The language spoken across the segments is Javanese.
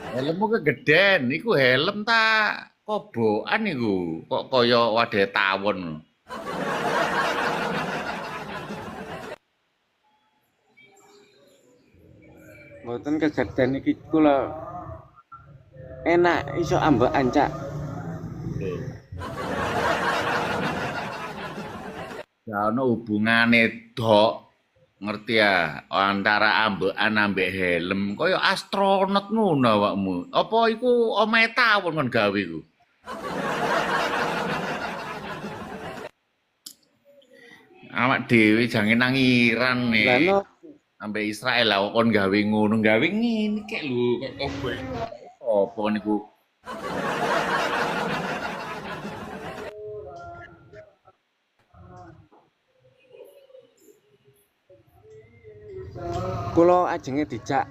Helmmu kegeden, iku helm ta kobokan iku. Kok kaya wadah tawon. Mboten kegeden iki kula enak iso ambekan Cak. Lho, ya ono hubungane dok. Ngerti ya, antara ambekan ambek helm. Kaya astronot ngono awakmu. Apa iku omahe tawon kon gawe iku? Awak dhewe jange nangiran Lah nih. no Ambek Israel lah kon gawe ngono, gawe ngene kek lho, kok kowe. Apa niku? kula ajenge dijak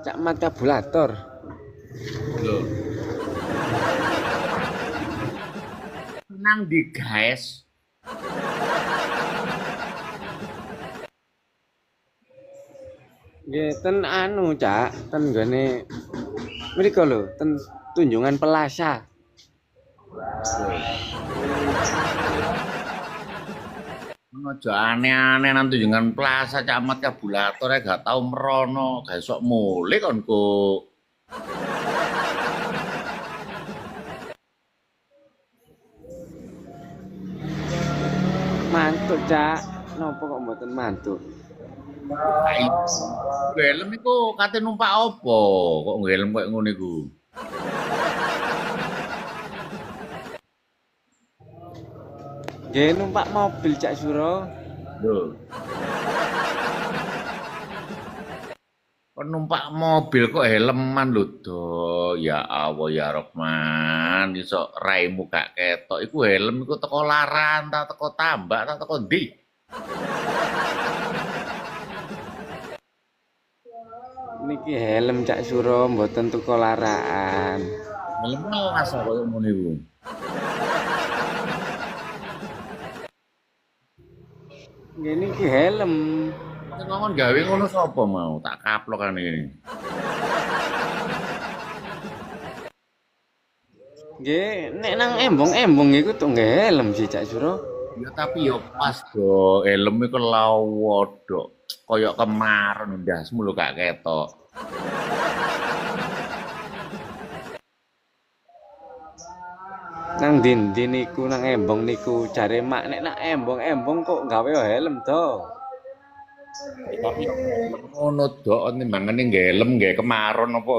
Cak Mat kabulator. Lho, nang di guys. Nggih ten anu Cak, ten nggone mriko lho, ten Tunjungan Pelasa. Aja aneh-aneh nang Tunjungan Plaza Camat Kabulator gak tau merono, gak sok mulih kon kok. Mantuk Cak, napa kok mboten mantuk? Ayo, helm iku kate numpak apa? Kok helm koyo ngono iku? Nggih numpak mobil Cak Suro. Lho, kon numpak mobil kok helman lho, Do. Ya Allah ya Rahman, iso raimu gak ketok. Iku helm iku teko laran ta teko tambak ta teko ndi? Niki helm Cak Suro mboten tuku laraan. Helm melas koyo ngono iku. Nggih niki helm. Sing ngomong gawe ngono sapa mau? Tak kaplok kan iki. Nggih nek nang embong-embong iku tok nggih helm sih Cak Suro. Ya tapi yo pas do, helm iku lawa dok. Kayak kemarin ndasmu lho gak ketok. Nang ndi niku nang embong niku jare mak nek nang embong-embong kok gawe helm to. Tapi yo ngono dok, timbangane nggih helm nggih kemaron apa